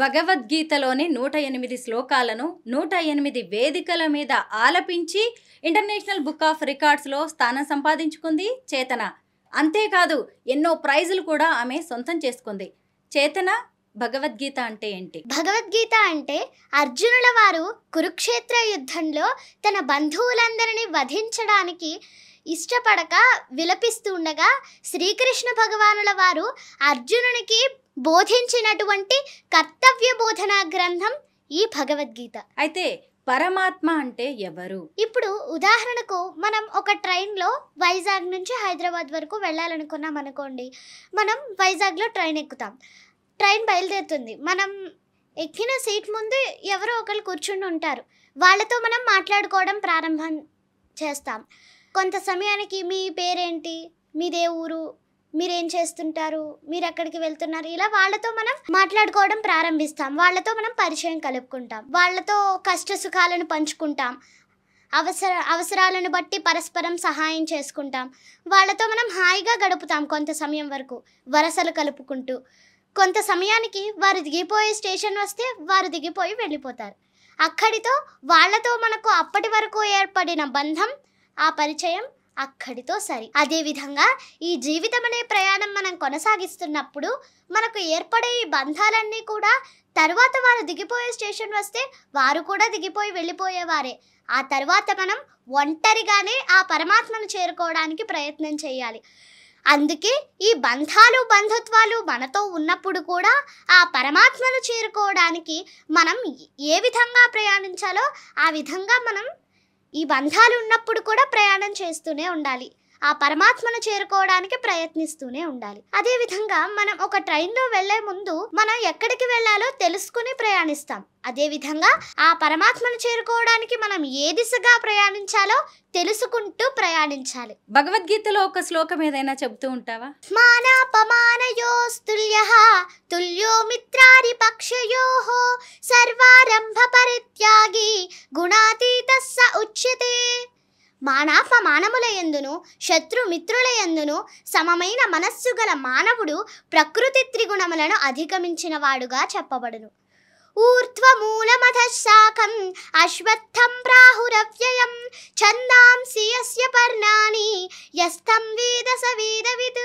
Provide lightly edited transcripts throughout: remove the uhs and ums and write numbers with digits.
భగవద్గీతలోని 108 శ్లోకాలను 108 వేదికల మీద ఆలపించి ఇంటర్నేషనల్ బుక్ ఆఫ్ రికార్డ్స్లో స్థానం సంపాదించుకుంది చేతన. అంతేకాదు ఎన్నో ప్రైజులు కూడా ఆమె సొంతం చేసుకుంది. చేతన, భగవద్గీత అంటే ఏంటి? భగవద్గీత అంటే అర్జునుల వారు కురుక్షేత్ర యుద్ధంలో తన బంధువులందరినీ వధించడానికి ఇష్టపడక విలపిస్తూ ఉండగా శ్రీకృష్ణ భగవానుల వారు అర్జునునికి బోధించినటువంటి కర్తవ్య బోధనా గ్రంథం ఈ భగవద్గీత. అయితే పరమాత్మ అంటే ఎవరు? ఇప్పుడు ఉదాహరణకు మనం ఒక ట్రైన్లో వైజాగ్ నుంచి హైదరాబాద్ వరకు వెళ్ళాలనుకున్నాం అనుకోండి. మనం వైజాగ్లో ట్రైన్ ఎక్కుతాం. ట్రైన్ బయలుదేరుతుంది. మనం ఎక్కిన సీట్ ముందు ఎవరో ఒకరు కూర్చుని ఉంటారు. వాళ్ళతో మనం మాట్లాడుకోవడం ప్రారంభం చేస్తాం. కొంత సమయానికి మీ పేరేంటి, మీదే ఊరు, మీరేం చేస్తుంటారు, మీరు ఎక్కడికి వెళ్తున్నారు, ఇలా వాళ్ళతో మనం మాట్లాడుకోవడం ప్రారంభిస్తాం. వాళ్ళతో మనం పరిచయం కలుపుకుంటాం. వాళ్ళతో కష్ట సుఖాలను పంచుకుంటాం. అవసరాలను బట్టి పరస్పరం సహాయం చేసుకుంటాం. వాళ్ళతో మనం హాయిగా గడుపుతాం కొంత సమయం వరకు, వరసలు కలుపుకుంటూ. కొంత సమయానికి వారు దిగిపోయే స్టేషన్ వస్తే వారు దిగిపోయి వెళ్ళిపోతారు. అక్కడితో వాళ్ళతో మనకు అప్పటి వరకు ఏర్పడిన బంధం, ఆ పరిచయం అక్కడితో సరి. అదేవిధంగా ఈ జీవితం అనే ప్రయాణం మనం కొనసాగిస్తున్నప్పుడు మనకు ఏర్పడే ఈ బంధాలన్నీ కూడా తర్వాత వారు దిగిపోయే స్టేషన్ వస్తే వారు కూడా దిగిపోయి వెళ్ళిపోయేవారే. ఆ తర్వాత మనం ఒంటరిగానే ఆ పరమాత్మను చేరుకోవడానికి ప్రయత్నం చేయాలి. అందుకే ఈ బంధాలు బంధుత్వాలు మనతో ఉన్నప్పుడు కూడా ఆ పరమాత్మను చేరుకోవడానికి మనం ఏ విధంగా ప్రయాణించాలో ఆ విధంగా మనం ఈ బంధాలు ఉన్నప్పుడు కూడా ప్రయాణం చేస్తూనే ఉండాలి. ఆ పరమాత్మను చేరుకోవడానికి ప్రయత్నిస్తూనే ఉండాలి. అదేవిధంగా మనం ఒక ట్రైన్లో వెళ్లే ముందు మనం ఎక్కడికి వెళ్ళాలో తెలుసుకుని ప్రయాణిస్తాం. అదేవిధంగా ఆ పరమాత్మను చేరుకోవడానికి మనం ఏ దిశగా ప్రయాణించాలో తెలుసుకుంటూ ప్రయాణించాలి. భగవద్గీతలో ఒక శ్లోకం ఏదైనా చెబుతూ ఉంటావా? మానాపమానయోస్తుల్యః తుల్యో మిత్రారి పక్షయోః సర్వారంభ పరిత్యాగి గుణాతీతః స ఉచ్యతే. మానాపమానముల యందును శత్రుమిత్రుల యందును సమమైన మనస్సు గల మానవుడు ప్రకృతి త్రిగుణములను అధిగమించిన వాడుగా చెప్పబడును. ఊర్ధ్వమూలమధః శాఖం అశ్వత్థం ప్రాహురవ్యయం ఛందాంసి యస్య పర్ణాని యస్తం వేద స వేదవిత్.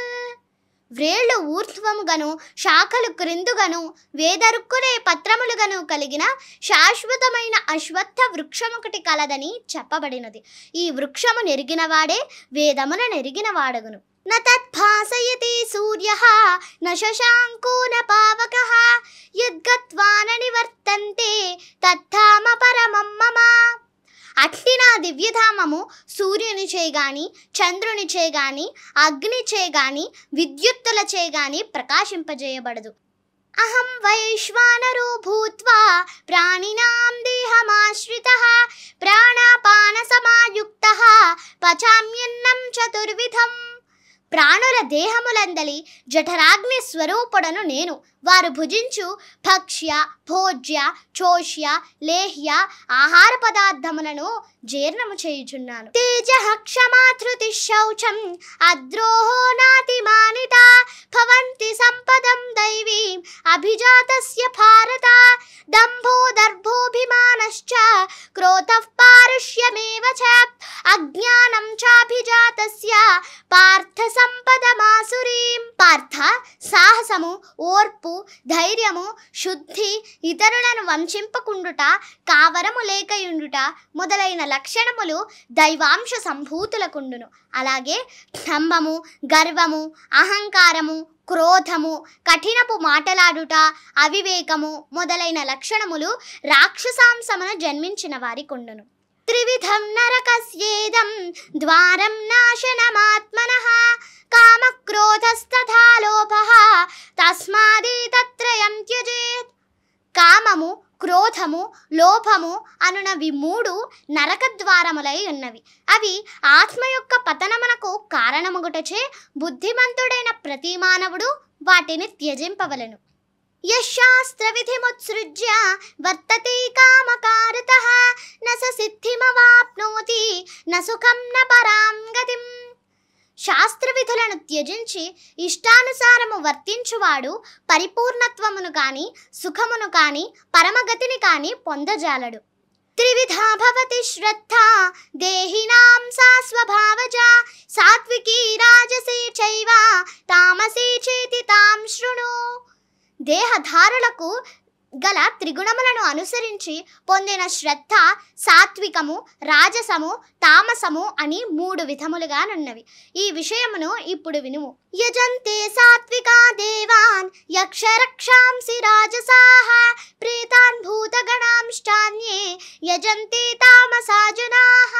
వ్రేళ్ళు ఊర్ధ్వముగను శాఖలు క్రిందుగను వేదరుక్కులే పత్రములుగను కలిగిన శాశ్వతమైన అశ్వత్థ వృక్షమొకటి కలదని చెప్పబడినది. ఈ వృక్షము నెరిగినవాడే వేదమున నెరిగినవాడగును. న తద్భాసయతి సూర్యః న శశాంకో న పావకః యద్గత్వా న నివర్తంతే తద్ధామ పరమం మమ. అట్టి నా దివ్యధామము సూర్యునిచే గాని చంద్రునిచే గాని అగ్నిచే గాని విద్యుత్తులచే గాని ప్రకాశింపజేయబడదు. అహం వైశ్వానరో భూత్వా ప్రాణినాం దేహమాశ్రితః ప్రాణాపాన సమాయుక్తః పచామ్యన్నం చతుర్విధం. ప్రాణుల దేహములందలి జఠరాగ్ని స్వరూపుడను నేను. వారు భుజించు భక్ష్య భోజ్య చోష్య లేహ్య ఆహార పదార్థములను జీర్ణము చేయుచున్నాను. తేజః క్షమా ధృతి శౌచం అద్రోహో నాతిమానిత భవంతి సంపదం దైవీం అభిజాతస్య భారత దంభో దర్భోభిమానశ్చ క్రోధః పారుష్యమేవ చ అజ్ఞానం చాభిజాతస్య పార్థ సంపదమాసురీం. పార్థ సాహసము, ఓర్పు, ధైర్యము, శుద్ధి, ఇతరులను వంచింపకుండుట, కావరము లేకయుండుట మొదలైన లక్షణములు దైవాంశ సంభూతులకుండును. అలాగే డంబము, గర్వము, అహంకారము, క్రోధము, కఠినపు మాటలాడుట, అవివేకము మొదలైన లక్షణములు రాక్షసాంశమున జన్మించిన వారికుండును. త్రివిధం నరకస్యేదం ద్వారం నాశనమాత్మనః కామక్రోధస్తథా లోభః తస్మాదేతత్రయం త్యజేత్. కామము, క్రోధము, లోభము అనునవి మూడు నరక ద్వారములై ఉన్నవి. అవి ఆత్మ యొక్క పతనమునకు కారణమగుటచే బుద్ధిమంతుడైన ప్రతి మానవుడు వాటిని త్యజింపవలెను. యశాస్త్ర విధిముత్సృజ్య వర్తతే కామకారతః న స సిద్ధిమవాప్నోతి న సుఖం న పరాం గతిం. శాస్త్ర విధులను త్యజించి ఇష్టానుసారము వర్తించువాడు పరిపూర్ణత్వమును కాని సుఖమును కాని పరమగతిని కాని పొందజాలడు. త్రివిధా భవతి శ్రద్ధ దేహినాం సా స్వభావజా సాత్వికీ రాజసీ చైవ తామసీ చేతి తాం శృణు. దేహధారులకు గల త్రిగుణములను అనుసరించి పొందిన శ్రద్ధ సాత్వికము, రాజసము, తామసము అని 3 విధములుగానున్నవి. ఈ విషయమును ఇప్పుడు వినుము. యజంతే సాత్వికా దేవాన్ యక్షరక్షాంసి రాజసాః ప్రేతాన్ భూతగణాంశ్చాన్యే యజంతే తామసా జనాః.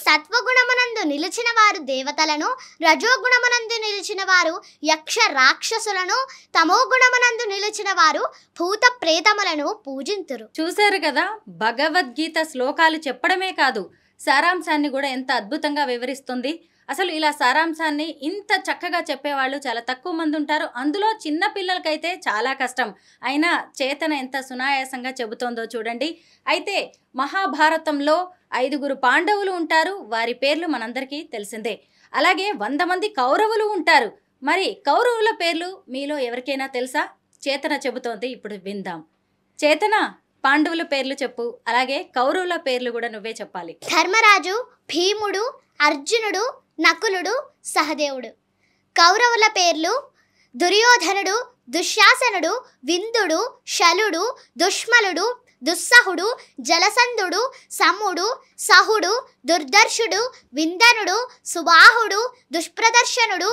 సత్వగుణమునందు నిలిచిన వారు దేవతలను, రజోగుణమునందు నిలిచిన వారు యక్ష రాక్షసులను, తమోగుణమునందు నిలిచిన వారు భూత ప్రేతములను పూజింతురు. చూశారు కదా, భగవద్గీత శ్లోకాలు చెప్పడమే కాదు, సారాంశాన్ని కూడా ఎంత అద్భుతంగా వివరిస్తుంది. అసలు ఇలా సారాంశాన్ని ఇంత చక్కగా చెప్పేవాళ్ళు చాలా తక్కువ మంది ఉంటారు. అందులో చిన్న పిల్లలకైతే చాలా కష్టం. అయినా చేతన ఎంత సునాయాసంగా చెబుతోందో చూడండి. అయితే మహాభారతంలో 5 పాండవులు ఉంటారు. వారి పేర్లు మనందరికీ తెలిసిందే. అలాగే 100 మంది కౌరవులు ఉంటారు. మరి కౌరవుల పేర్లు మీలో ఎవరికైనా తెలుసా? చేతన చెబుతోంది, ఇప్పుడు విందాం. చేతన, పాండవుల పేర్లు చెప్పు, అలాగే కౌరవుల పేర్లు కూడా నువ్వే చెప్పాలి. ధర్మరాజు, భీముడు, అర్జునుడు, నకులుడు, సహదేవుడు. కౌరవుల పేర్లు దుర్యోధనుడు, దుశ్శాసనుడు, విందుడు, శలుడు, దుష్మలుడు, దుస్సహుడు, జలసంధుడు, సముడు, సహుడు, దుర్దర్శుడు, విందనుడు, సుబాహుడు, దుష్ప్రదర్శనుడు,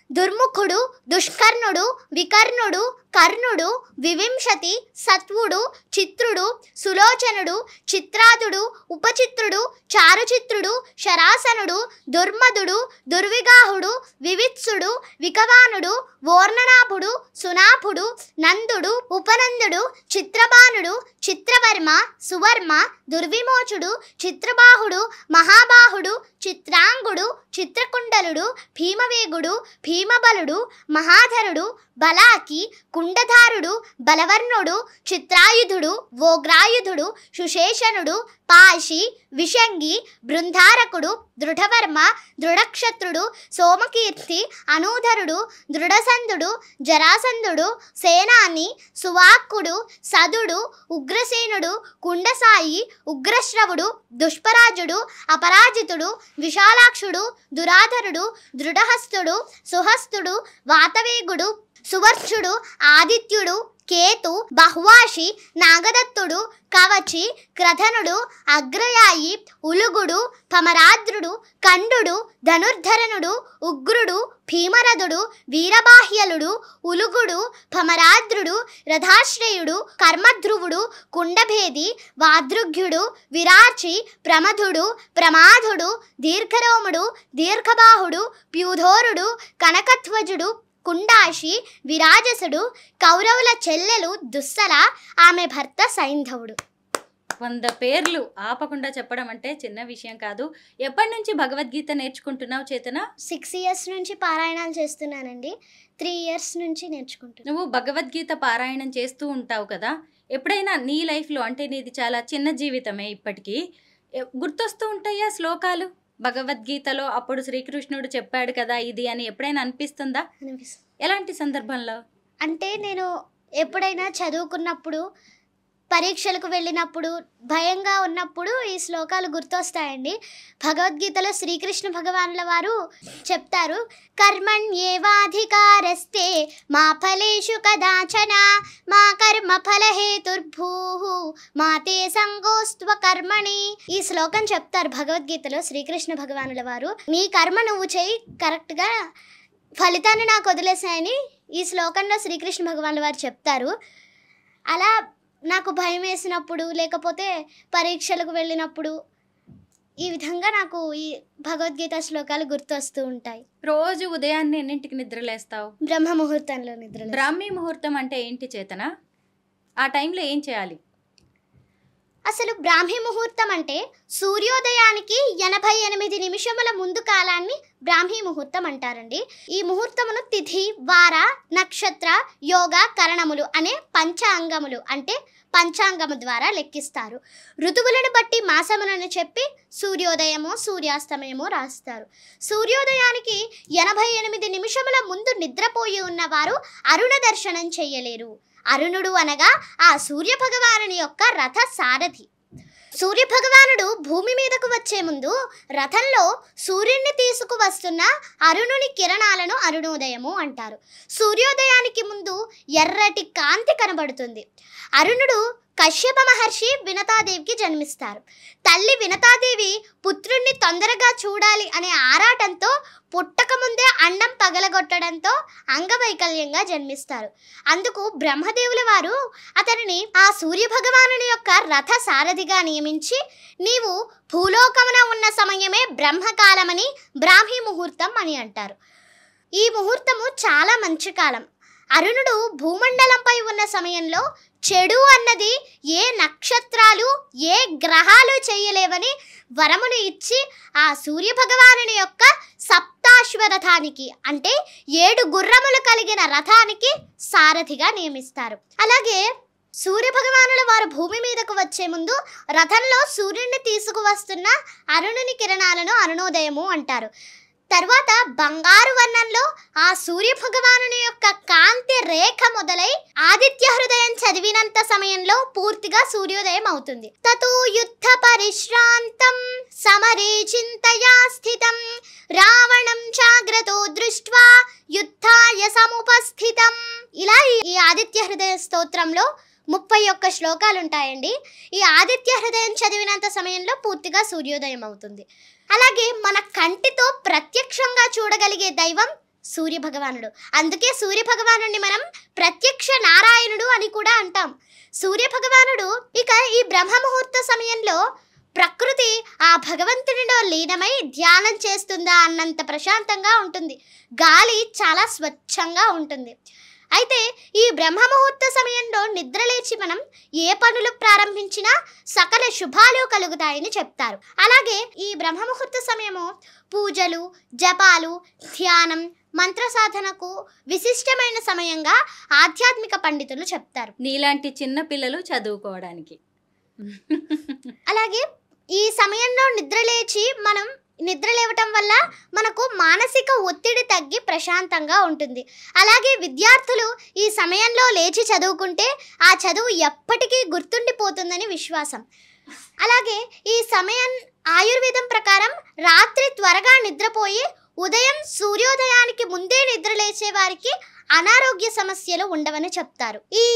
దుర్ముఖుడు, దుష్కర్ణుడు, వికర్ణుడు, కర్ణుడు, వివింశతి, సత్వుడు, చిత్రుడు, సులోచనుడు, చిత్రాదుడు, ఉపచిత్రుడు, చారుచిత్రుడు, శరాసనుడు, దుర్మదుడు, దుర్విగాహుడు, వివిత్సుడు, వికవానుడు, ఓర్ణనాభుడు, సునాభుడు, నందుడు, ఉపనందుడు, చిత్రబాణుడు, చిత్రవర్మ, సువర్మ, దుర్విమోచుడు, చిత్రబాహుడు, మహాబాహుడు, చిత్రాంగుడు, చిత్రకుండలుడు, భీమవేగుడు, భీమబలుడు, మహాధరుడు, బలాకి, కుండధారుడు, బలవర్ణుడు, చిత్రాయుధుడు, ఓగ్రాయుధుడు, సుశేషనుడు, పాశి, విషంగి, బృంధారకుడు, దృఢవర్మ, దృఢక్షత్రుడు, సోమకీర్తి, అనూధరుడు, దృఢసంధుడు, జరాసంధుడు, సేనాని, సువాక్కుడు, సదుడు, ఉగ్రసేనుడు, కుండసాయి, ఉగ్రశ్రవుడు, దుష్పరాజుడు, అపరాజితుడు, విశాలాక్షుడు, దురాధరుడు, దృఢహస్తుడు, సుహస్తుడు, వాతవేగుడు, సువర్చుడు, ఆదిత్యుడు, కేతు, బహ్వాషి, నాగదత్తుడు, కవచి, క్రధనుడు, అగ్రయాయి, ఉలుగుడు, పమరాద్రుడు, కండుడు, ధనుర్ధరనుడు, ఉగ్రుడు, భీమరథుడు, వీరబాహ్యలుడు, ఉలుగుడు, పమరాద్రుడు, రథాశ్రయుడు, కర్మధ్రువుడు, కుండభేది, వాద్రుఘ్యుడు, విరాచి, ప్రమధుడు, ప్రమాధుడు, దీర్ఘరోముడు, దీర్ఘబాహుడు, ప్యూధోరుడు, కనకధ్వజుడు, కుండాషి, విరాజసుడు. కౌరవుల చెల్లెలు దుస్సల, ఆమె భర్త సైంధవుడు. 100 పేర్లు ఆపకుండా చెప్పడం అంటే చిన్న విషయం కాదు. ఎప్పటి నుంచి భగవద్గీత నేర్చుకుంటున్నావు చేతన? 6 ఇయర్స్ నుంచి పారాయణాలు చేస్తున్నానండి. 3 ఇయర్స్ నుంచి నేర్చుకుంటున్నాను. నువ్వు భగవద్గీత పారాయణం చేస్తూ ఉంటావు కదా, ఎప్పుడైనా నీ లైఫ్లో, అంటే నీది చాలా చిన్న జీవితమే ఇప్పటికీ, గుర్తొస్తూ ఉంటాయా శ్లోకాలు? భగవద్గీతలో అప్పుడు శ్రీకృష్ణుడు చెప్పాడు కదా ఇది అని ఎప్పుడైనా అనిపిస్తుందా? ఎలాంటి సందర్భంలో? అంటే నేను ఎప్పుడైనా చదువుకున్నప్పుడు, పరీక్షలకు వెళ్ళినప్పుడు, భయంగా ఉన్నప్పుడు ఈ శ్లోకాలు గుర్తొస్తాయండి. భగవద్గీతలో శ్రీకృష్ణ భగవానుల వారు చెప్తారు, కర్మణ్యేవాధికారస్తే మా ఫలేషు కదాచన మా కర్మ ఫలహేతుర్భూః మా తే సంగోస్త్వ కర్మణి. ఈ శ్లోకం చెప్తారు భగవద్గీతలో శ్రీకృష్ణ భగవానుల వారు. నీ కర్మ నువ్వు చేయి, కరెక్ట్గా ఫలితాన్ని నాకు వదిలేసాయని ఈ శ్లోకంలో శ్రీకృష్ణ భగవానుల వారు చెప్తారు. అలా నాకు భయం వేసినప్పుడు, లేకపోతే పరీక్షలకు వెళ్ళినప్పుడు, ఈ విధంగా నాకు ఈ భగవద్గీత శ్లోకాలు గుర్తొస్తూ ఉంటాయి. రోజు ఉదయాన్నే ఎన్నింటికి నిద్రలేస్తావు? బ్రహ్మ ముహూర్తంలో నిద్ర. బ్రాహ్మీ ముహూర్తం అంటే ఏంటి చేతన? ఆ టైంలో ఏం చేయాలి? అసలు బ్రాహ్మీ ముహూర్తం అంటే సూర్యోదయానికి 88 నిమిషముల ముందు కాలాన్ని బ్రాహ్మీ ముహూర్తం అంటారండి. ఈ ముహూర్తమును తిథి, వార, నక్షత్ర, యోగ, కరణములు అనే పంచాంగములు అంటే పంచాంగము ద్వారా లెక్కిస్తారు. ఋతువులను బట్టి మాసములను చెప్పి సూర్యోదయమో సూర్యాస్తమయమో రాస్తారు. సూర్యోదయానికి 88 నిమిషముల ముందు నిద్రపోయి ఉన్నవారు అరుణ దర్శనం చెయ్యలేరు. అరుణుడు అనగా ఆ సూర్య భగవానుని యొక్క రథ సారథి. సూర్య భగవానుడు భూమి మీదకు వచ్చే ముందు రథంలో సూర్యుడిని తీసుకువస్తున్న అరుణుని కిరణాలను అరుణోదయము అంటారు. సూర్యోదయానికి ముందు ఎర్రటి కాంతి కనబడుతుంది. అరుణుడు కశ్యప మహర్షి వినతాదేవికి జన్మిస్తారు. తల్లి వినతాదేవి పుత్రుణ్ణి తొందరగా చూడాలి అనే ఆరాటంతో పుట్టకముందే అండం పగలగొట్టడంతో అంగవైకల్యంగా జన్మిస్తారు. అందుకు బ్రహ్మదేవుల వారు అతనిని ఆ సూర్య భగవానుని యొక్క రథ సారథిగా నియమించి, నీవు భూలోకమున ఉన్న సమయమే బ్రహ్మకాలమని బ్రాహ్మీ ముహూర్తం అని అంటారు. ఈ ముహూర్తము చాలా మంచి కాలం. అరుణుడు భూమండలంపై ఉన్న సమయంలో చెడు అన్నది ఏ నక్షత్రాలు ఏ గ్రహాలు చేయలేవని వరమును ఇచ్చి ఆ సూర్య భగవానుని యొక్క సప్తాశ్వరథానికి అంటే 7 గుర్రములు కలిగిన రథానికి సారథిగా నియమిస్తారు. అలాగే సూర్య భగవానుల వారు భూమి మీదకు వచ్చే ముందు రథంలో సూర్యుడిని తీసుకువస్తున్న అరుణుని కిరణాలను అరుణోదయము అంటారు. తర్వాత బంగారు వర్ణంలో ఆ సూర్య భగవానుని యొక్క కాంతి రేఖ మొదలై ఆదిత్య హృదయం చదివినంత సమయంలో పూర్తిగా సూర్యోదయం అవుతుంది. తతో యుద్ధ పరిశ్రాంతం సమరే చింతయా స్థితం రావణం జాగ్రతో దృష్ట్వా యుద్ధాయ సముపస్థితం. ఇలా ఈ ఆదిత్య హృదయ స్తోత్రంలో 31 శ్లోకాలు ఉంటాయండి. ఈ ఆదిత్య హృదయం చదివినంత సమయంలో పూర్తిగా సూర్యోదయం అవుతుంది. అలాగే మన కంటితో ప్రత్యక్షంగా చూడగలిగే దైవం సూర్య భగవానుడు. అందుకే సూర్య భగవానుడిని మనం ప్రత్యక్ష నారాయణుడు అని కూడా అంటాం. సూర్య భగవానుడు ఇక ఈ బ్రహ్మ ముహూర్త సమయంలో ప్రకృతి ఆ భగవంతునిలో లీనమై ధ్యానం చేస్తుందా అన్నంత ప్రశాంతంగా ఉంటుంది. గాలి చాలా స్వచ్ఛంగా ఉంటుంది. అయితే ఈ బ్రహ్మ ముహూర్త సమయంలో నిద్రలేచి మనం ఏ పనులు ప్రారంభించినా సకల శుభాలు కలుగుతాయని చెప్తారు. అలాగే ఈ బ్రహ్మ ముహూర్త సమయము పూజలు, జపాలు, ధ్యానం, మంత్ర సాధనకు విశిష్టమైన సమయంగా ఆధ్యాత్మిక పండితులు చెప్తారు. నీలాంటి చిన్న పిల్లలు చదువుకోవడానికి. అలాగే ఈ సమయంలో నిద్రలేచి మనం నిద్రలేవటం వల్ల మనకు మానసిక ఒత్తిడి తగ్గి ప్రశాంతంగా ఉంటుంది. అలాగే విద్యార్థులు ఈ సమయంలో లేచి చదువుకుంటే ఆ చదువు ఎప్పటికీ గుర్తుండిపోతుందని విశ్వాసం. అలాగే ఈ సమయం ఆయుర్వేదం ప్రకారం రాత్రి త్వరగా నిద్రపోయి ఉదయం సూర్యోదయానికి ముందే నిద్రలేచే వారికి అనారోగ్య సమస్యలు ఉండవని చెప్తారు. ఈ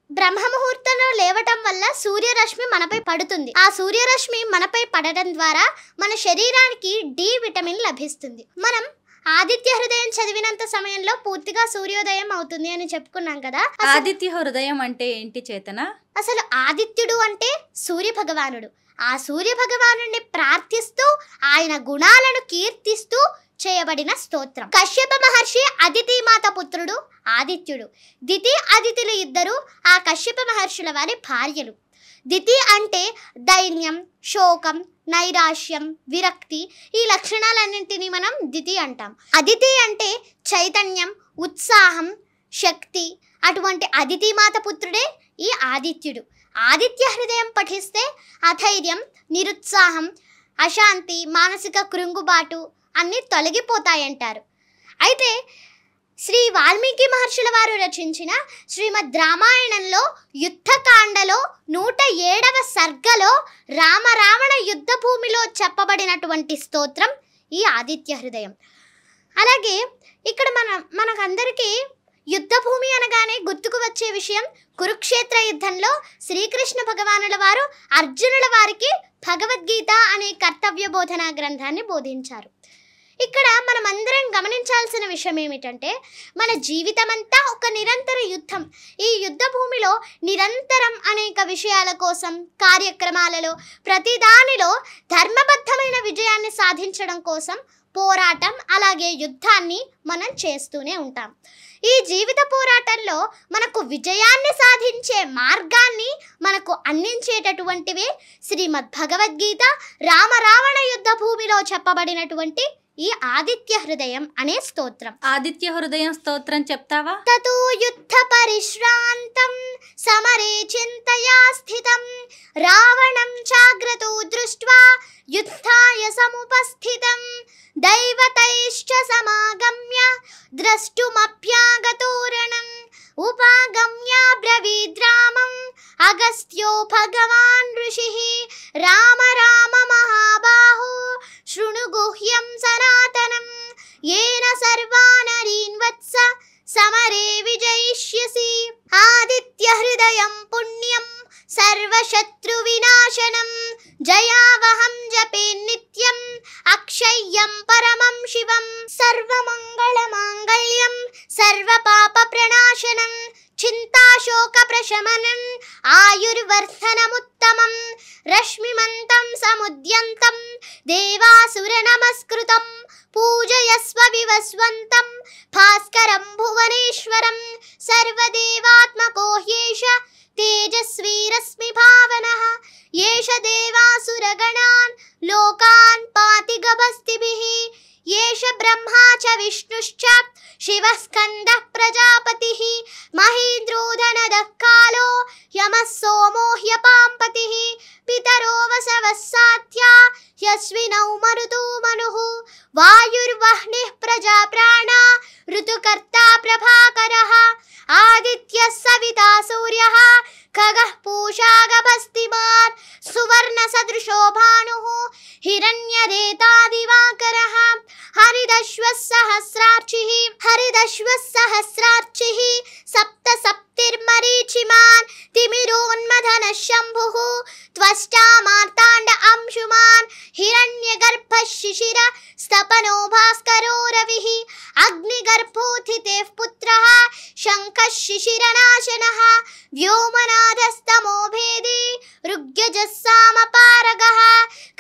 బ్రహ్మ ముహూర్తంలో లేవటం వల్ల సూర్యరశ్మి మనపై పడుతుంది. ఆ సూర్యరశ్మి మనపై పడడం ద్వారా మన శరీరానికి డి విటమిన్ లభిస్తుంది. మనం ఆదిత్య హృదయం చదివినంత సమయంలో పూర్తిగా సూర్యోదయం అవుతుంది అని చెప్పుకున్నాం కదా. ఆదిత్య హృదయం అంటే ఏంటి చేతన? అసలు ఆదిత్యుడు అంటే సూర్య భగవానుడు. ఆ సూర్య భగవానుడిని ప్రార్థిస్తూ ఆయన గుణాలను కీర్తిస్తూ చేయబడిన స్తోత్రం. కశ్యప మహర్షి అదితి మాత పుత్రుడు ఆదిత్యుడు. దితి అదితులు ఇద్దరు ఆ కశ్యప మహర్షుల వారి భార్యలు. దితి అంటే దైన్యం, శోకం, నైరాశ్యం, విరక్తి ఈ లక్షణాలన్నింటినీ మనం దితి అంటాం. అదితి అంటే చైతన్యం, ఉత్సాహం, శక్తి. అటువంటి అదితి మాత పుత్రుడే ఈ ఆదిత్యుడు. ఆదిత్య హృదయం పఠిస్తే అధైర్యం, నిరుత్సాహం, అశాంతి, మానసిక కృంగుబాటు అన్నీ తొలగిపోతాయంటారు. అయితే శ్రీ వాల్మీకి మహర్షుల వారు రచించిన శ్రీమద్ రామాయణంలో యుద్ధకాండలో 107వ సర్గలో రామరావణ యుద్ధ భూమిలో చెప్పబడినటువంటి స్తోత్రం ఈ ఆదిత్య హృదయం. అలాగే ఇక్కడ మనకందరికీ యుద్ధ భూమి అనగానే గుర్తుకు వచ్చే విషయం కురుక్షేత్ర యుద్ధంలో శ్రీకృష్ణ భగవానుల వారు అర్జునుల వారికి భగవద్గీత అనే కర్తవ్య బోధనా గ్రంథాన్ని బోధించారు. ఇక్కడ మనం అందరం గమనించాల్సిన విషయం ఏమిటంటే మన జీవితం అంతా ఒక నిరంతర యుద్ధం. ఈ యుద్ధ భూమిలో నిరంతరం అనేక విషయాల కోసం కార్యక్రమాలలో ప్రతిదానిలో ధర్మబద్ధమైన విజయాన్ని సాధించడం కోసం పోరాటం అలాగే యుద్ధాన్ని మనం చేస్తూనే ఉంటాం. ఈ జీవిత పోరాటంలో మనకు విజయాన్ని సాధించే మార్గాన్ని మనకు అందించేటటువంటివే శ్రీమద్ భగవద్గీత రామరావణ యుద్ధ భూమిలో చెప్పబడినటువంటి ఈ ఆదిత్య హృదయం అనే స్తోత్రం. ఆదిత్య హృదయం స్తోత్రం చెప్తావా? తతో యుద్ధ పరిశ్రాంతం సమరే చింతయా స్థితం రావణం చాగ్రతో దృష్ట్వా యుద్ధాయ సముపస్థితం దైవతైశ్చ సమాగమ్య ద్రష్టుమప్యాగతోరణం ఉపాగమ్య బ్రవీద్రామం అగస్త్యో భగవాన్ ఋషిః రామ రామ మహాబాహో శృణు గుహ్యం సనాతనం येन सर्वानरीन् वत्स समरे विजयिष्यसि आदित्य हृदयं पुण्यं सर्वशत्रुविनाशनं जयावहं जपे नित्यं अक्षय्यं परमं शिवं सर्वमङ्गलमाङ्गल्यं सर्वपापप्रणाशनं चिन्ताशोकप्रशमनं आयुर्वर्धनमुत्तमं रश्मिमन्तं समुद्यन्तं देवासुरनमस्कृतं पूजयस्व विवस्वन्तं भास्करं भुवनेश्वरं सर्वदेवात्मको ह्येष तेजस्वी रश्मिभावनः येष देवासुरगणान् लोकान् पाति गभस्तिभिः येष ब्रह्मा च विष्णुश्च शिवः स्कन्दः प्रजापतिः महीन्द्रो धनदः कालो यमः सोमो ह्यपाम्पतिः पितरो वसवः सात्या यस्विनौ मरुतो मनुः वायुर्वह्निः प्रजाप्राणा ऋतुकर्ता प्रभाकरः आदित्यः सविता सूर्यः खगः पूषा गभस्तिमान् सुवर्णसदृशो भानुः हिरण्यरेतादिवाकरः हरिदश्वः सहस्रार्चिः सप्त सप्तिर्मरीचिमान् तिमिरोन्मथनः शम्भुः त्वष्टा मार्ताण्ड अंशुमान् हिरण्यगर्भः शिशिर स्तपनो भास्करो रविः अग्निगर्भोत्थितेः पुत्रः शङ्खः शिशिरनाशनः व्योमनाथस्तमो भेदी ऋग्यजस्सामपारगः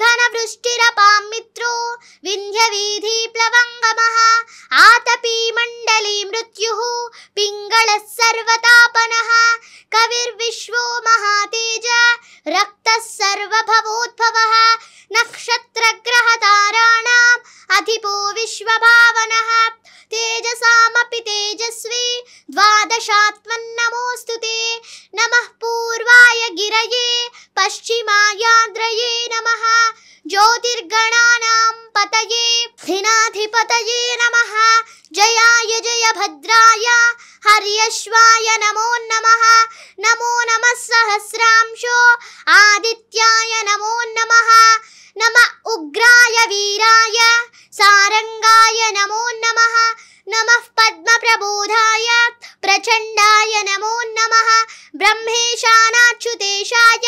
घनवृष्टिरपां मित्रो विन्ध्यवीधिप्लवङ्गमः आतपी मण्डली मृत्युः पिङ्गलः सर्वतापनः कविर्विश्वो महातेज रक्तः सर्वभवोद्भवः नक्षत्रग्रहताराणाम् अधिपो विश्वभावनः तेजसामपि तेजस्वी द्वादशात्मन्नमोऽस्तु ते नमः पूर्वाय गिरये पश्चिमायाद्रये नमः ज्योतिर्गणानां पतये धिनाधिपतये नमः जयाय जय भद्राय हर्यश्वाय नमो नमः नमो नमः सहस्रांशो आदित्याय नमो नमः नमः उग्राय वीराय सारंगाय नमो नमः नमः पद्मप्रबोधाय प्रचण्डाय नमो नमः ब्रह्मेशानाच्युतेशाय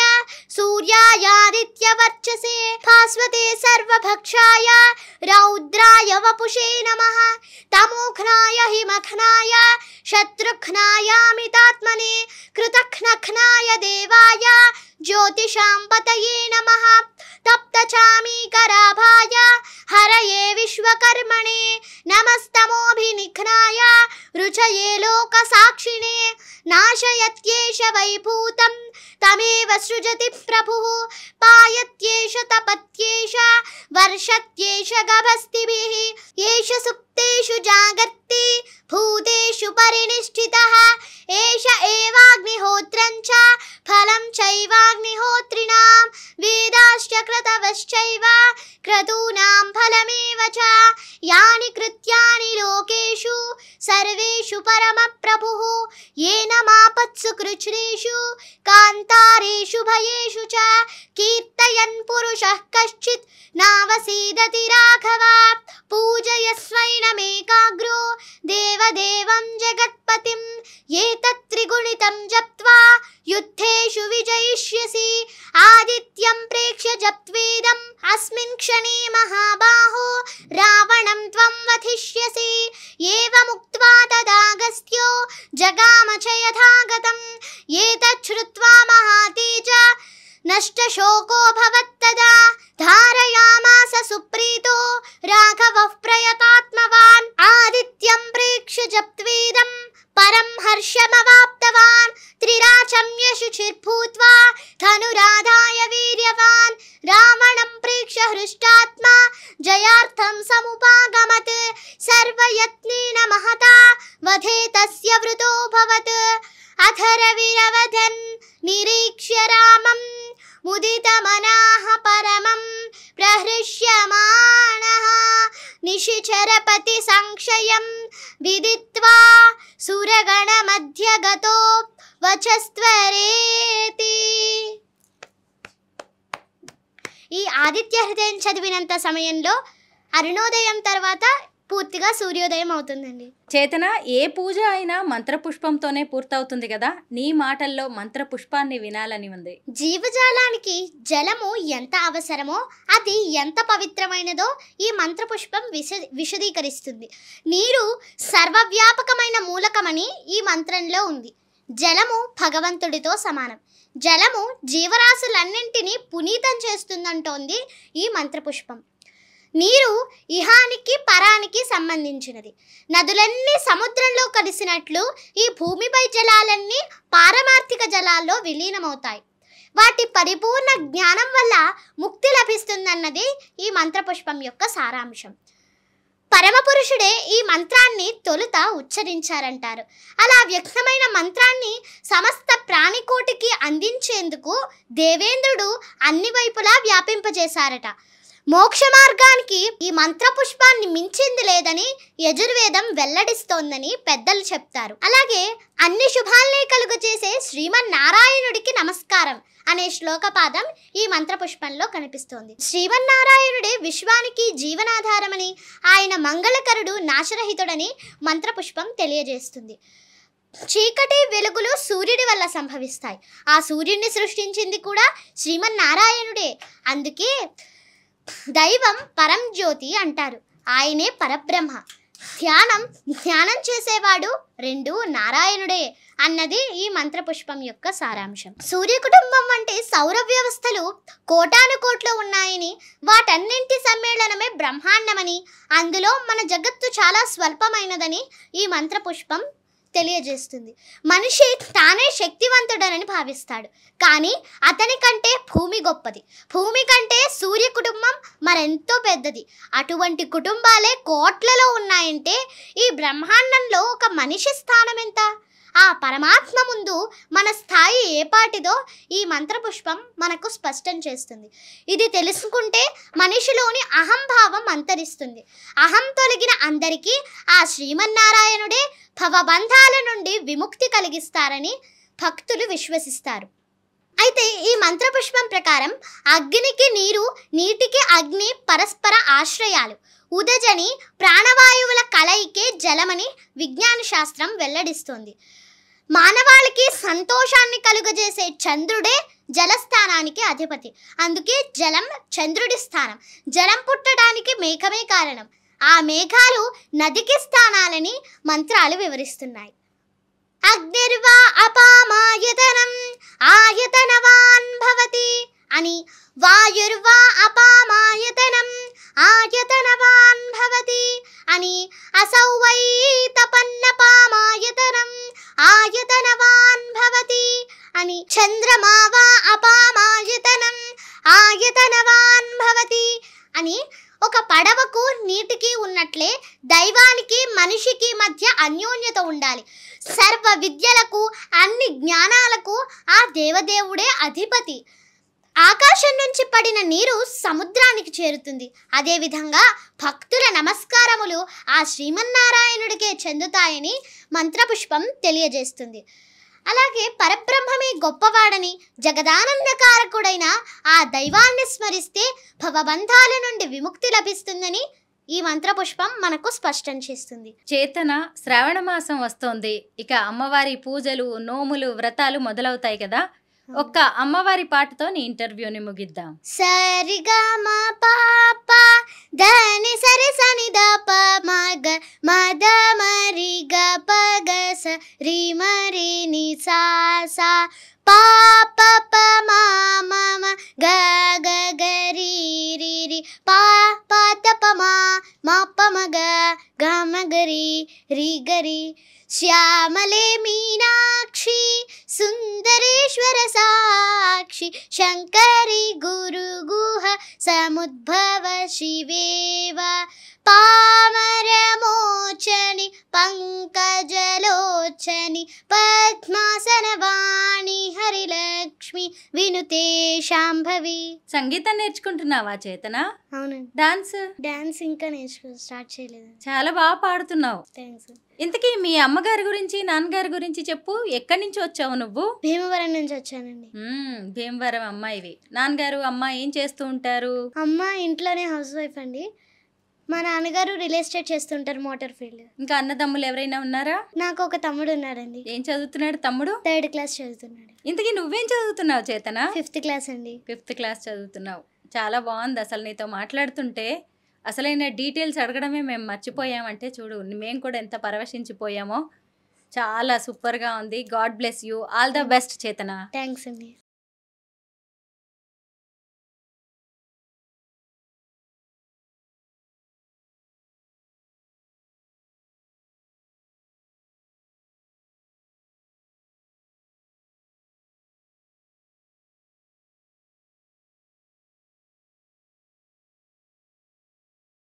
सूर्यायादित्यवर्चसे भास्वते सर्वभक्षाय रौद्राय वपुषे नमः तमोघ्नाय हिमघ्नाय शत्रुघ्नायामितात्मने कृतघ्नघ्नाय देवाय ज्योतिषां पतये नमः तप्तचामीकराभाय हरये विश्वकर्मणे नमस्तमोभिनिघ्नाय रुचये लोकसाक्षिणे नाशयत्येष वैभूतं तमेव सृजति प्रभुः पायत्येष तपत्येष वर्षत्येष गभस्तिभिः एष सुप्तेषु जागर्ति भूतेषु परिनिष्ठितः एष एवाग्निहोत्रं च फलं चैवाग्निहोत्रिणां वेदाश्च क्रतवश्चैव क्रतूनां फलमेव च यानि कृत्यानि लोकेषु सर्वेषु परमप्रभुः येन मापत्सु कृच्छ्रेषु कान्तारेषु भयेषु च कीर्तयन् पुरुषः कश्चित् नावसीदति राघव पूजयस्वैनमेकाग्रो देवदेवं जगत्पतिं एतत्त्रिगुणितं जप्त्वा युद्धेषु विजयिष्यसि आदित्यं प्रेक्ष्य जप्त्वेदम् अस्मिन् क्षणे महाबाहो रावणं त्वं वधिष्यसि एवमुक्त्वा तदागस्त्यो जगाम च यथागतम् एतत् श्रुत्वा महातेज नष्टशोको भवत्तदा धारयामास सुप्रीतो राघवः प्रयतात्मवान् आदित्यं प्रेक्ष्य जप्त्वेदं परं हर्षमवाप्तवान् त्रिराचम्य शुचिर्भूत्वा धनुराधाय वीर्यवान् రావణం ప్రేక్ష హృష్టాత్మా జయార్థం సముపాగమత్ సర్వయత్నేన మహతా వధే తస్య వృతో భవత్ అథరవిరవధన్ నిరీక్ష్య రామం ముదితమనాః పరమం ప్రహృష్యమాణః నిశిచరపతి సంక్షయం విదిత్వా సురగణ మధ్యగతో వచస్త్వరేతి. ఈ ఆదిత్య హృదయం చదివినంత సమయంలో అరుణోదయం తర్వాత పూర్తిగా సూర్యోదయం అవుతుందండి. చేతన, ఏ పూజ అయినా మంత్రపుష్పంతోనే పూర్తవుతుంది కదా, నీ మాటల్లో మంత్రపుష్పాన్ని వినాలని ఉంది. జీవజాలానికి జలము ఎంత అవసరమో, అది ఎంత పవిత్రమైనదో ఈ మంత్రపుష్పం విశదీకరిస్తుంది. నీరు సర్వవ్యాపకమైన మూలకమని ఈ మంత్రంలో ఉంది. జలము భగవంతుడితో సమానం. జలము జీవరాశులన్నింటినీ పునీతం చేస్తుందంటోంది ఈ మంత్రపుష్పం. నీరు ఇహానికి పరానికి సంబంధించినది. నదులన్నీ సముద్రంలో కలిసినట్లు ఈ భూమిపై జలాలన్నీ పారమార్థిక జలాల్లో విలీనమవుతాయి. వాటి పరిపూర్ణ జ్ఞానం వల్ల ముక్తి లభిస్తుందన్నది ఈ మంత్రపుష్పం యొక్క సారాంశం. పరమపురుషుడే ఈ మంత్రాన్ని తొలుత ఉచ్చరించారంటారు. అలా వ్యక్తమైన మంత్రాన్ని సమస్త ప్రాణికోటికి అందించేందుకు దేవేంద్రుడు అన్ని వైపులా వ్యాపింపజేశారట. మోక్ష మార్గానికి ఈ మంత్రపుష్పాన్ని మించింది లేదని యజుర్వేదం వెల్లడిస్తోందని పెద్దలు చెప్తారు. అలాగే అన్ని శుభాల్ని కలుగజేసే శ్రీమన్నారాయణుడికి నమస్కారం అనే శ్లోకపాదం ఈ మంత్రపుష్పంలో కనిపిస్తోంది. శ్రీమన్నారాయణుడే విశ్వానికి జీవనాధారమని, ఆయన మంగళకరుడు నాశరహితుడని మంత్రపుష్పం తెలియజేస్తుంది. చీకటి వెలుగులు సూర్యుడి వల్ల సంభవిస్తాయి. ఆ సూర్యుడిని సృష్టించింది కూడా శ్రీమన్నారాయణుడే. అందుకే దైవం పరంజ్యోతి అంటారు. ఆయనే పరబ్రహ్మ. ధ్యానం చేసేవాడు రెండు నారాయణుడే అన్నది ఈ మంత్రపుష్పం యొక్క సారాంశం. సూర్య కుటుంబం వంటి సౌర వ్యవస్థలు కోటాను కోట్లు ఉన్నాయని, వాటన్నింటి సమ్మేళనమే బ్రహ్మాండమని, అందులో మన జగత్తు చాలా స్వల్పమైనదని ఈ మంత్రపుష్పం తెలియజేస్తుంది. మనిషి తానే శక్తివంతుడని భావిస్తాడు, కానీ అతని కంటే భూమి గొప్పది. భూమి కంటే సూర్య కుటుంబం మరెంతో పెద్దది. అటువంటి కుటుంబాలే కోట్లలో ఉన్నాయంటే ఈ బ్రహ్మాండంలో ఒక మనిషి స్థానం ఎంత? ఆ పరమాత్మ ముందు మన స్థాయి ఏపాటిదో ఈ మంత్రపుష్పం మనకు స్పష్టం చేస్తుంది. ఇది తెలుసుకుంటే మనిషిలోని అహంభావం అంతరిస్తుంది. అహం తొలగిన అందరికీ ఆ శ్రీమన్నారాయణుడే భవబంధాల నుండి విముక్తి కలిగిస్తారని భక్తులు విశ్వసిస్తారు. అయితే ఈ మంత్రపుష్పం ప్రకారం అగ్నికి నీరు, నీటికి అగ్ని పరస్పర ఆశ్రయాలు. ఉదజని ప్రాణవాయువుల కలయికే జలమని విజ్ఞాన శాస్త్రం వెల్లడిస్తోంది. మానవాళికి సంతోషాన్ని కలుగజేసే చంద్రుడే జలస్థానానికి అధిపతి. అందుకే జలం చంద్రుడి స్థానం. జలం పుట్టడానికి మేఘమే కారణం. ఆ మేఘాలు నదికి స్థానాలని మంత్రాలు వివరిస్తున్నాయి. అగ్నిర్వా అపామాయతనం ఆయతనవాన్ భవతి అని, వాయుర్వా అపామాయతనం ఆయతనవాన్ భవతి అని, అసౌ వై తపన్నపామాయతనం ఆయతనవాన్ భవతి అని, చంద్రమా వా అపామాయతనం ఆయతనవాన్ భవతి అని. ఒక పడవకు నీటికి ఉన్నట్లే దైవానికి మనిషికి మధ్య అన్యోన్యత ఉండాలి. సర్వ విద్యలకు, అన్ని జ్ఞానాలకు ఆ దేవదేవుడే అధిపతి. ఆకాశం నుంచి పడిన నీరు సముద్రానికి చేరుతుంది. అదేవిధంగా భక్తుల నమస్కారములు ఆ శ్రీమన్నారాయణుడికే చెందుతాయని మంత్రపుష్పం తెలియజేస్తుంది. అలాగే పరబ్రహ్మమే గొప్పవాడని, జగదానందకారకుడైన ఆ దైవాన్ని స్మరిస్తే భవబంధాల నుండి విముక్తి లభిస్తుందని ఈ మంత్రపుష్పం మనకు స్పష్టం చేస్తుంది. చేతన, శ్రావణ మాసం వస్తోంది. ఇక అమ్మవారి పూజలు, నోములు, వ్రతాలు మొదలవుతాయి కదా. ఒక్క అమ్మవారి పాటతో నీ ఇంటర్వ్యూని ముగిద్దాం. సరిగా మా పాప ధని సరి సని ద ప మగ మద మరి గ ప గ స రి మరి ని సా సా పా ప ప మా మ మ గ గ గ రి రి రి పా ప త ప మా మా ప మ గ గ మ గ రి రి గ రి. శ్యామలే మీనాక్షి సుందరేశ్వర సాక్షి శంకరి గురు గుహ సముద్భవ శివేవ పామరమోచని పంకజలోచని పద్మాసనవాణి హరిలక్ష్మి వినుతే శాంభవి. సంగీతం నేర్చుకుంటున్నావా చేతన? అవునండి. డాన్స్ ఇంకా స్టార్ట్ చేయలేదు. చాలా బాగా పాడుతున్నావు. థ్యాంక్స్. ఇంతకీ మీ అమ్మగారి గురించి నాన్నగారి గురించి చెప్పు. ఎక్కడి నుంచి వచ్చావు నువ్వు? భీమవరం నుంచి వచ్చానండి. భీమవరం అమ్మాయివి. నాన్నగారు అమ్మ ఏం చేస్తూ ఉంటారు? అమ్మ ఇంట్లోనే హౌస్ వైఫ్ అండి. మా నాన్నగారు రియల్ ఎస్టేట్ చేస్తుంటారు, మోటార్ ఫీల్డ్. ఇంకా అన్నదమ్ములు ఎవరైనా ఉన్నారా? నాకు ఒక తమ్ముడు ఉన్నాడండి. ఏం చదువుతున్నాడు తమ్ముడు? 3rd క్లాస్ చదువుతున్నాడు. ఇంతకీ నువ్వేం చదువుతున్నావు చేతన? 5th క్లాస్ అండి. 5th క్లాస్ చదువుతున్నావు. చాలా బాగుంది. అసలు నీతో మాట్లాడుతుంటే అసలైన డీటెయిల్స్ అడగడమే మేము మర్చిపోయామంటే చూడు, మేము కూడా ఎంత పరవశించిపోయామో. చాలా సూపర్గా ఉంది. God bless you. All the best చేతన. థ్యాంక్స్ అండి.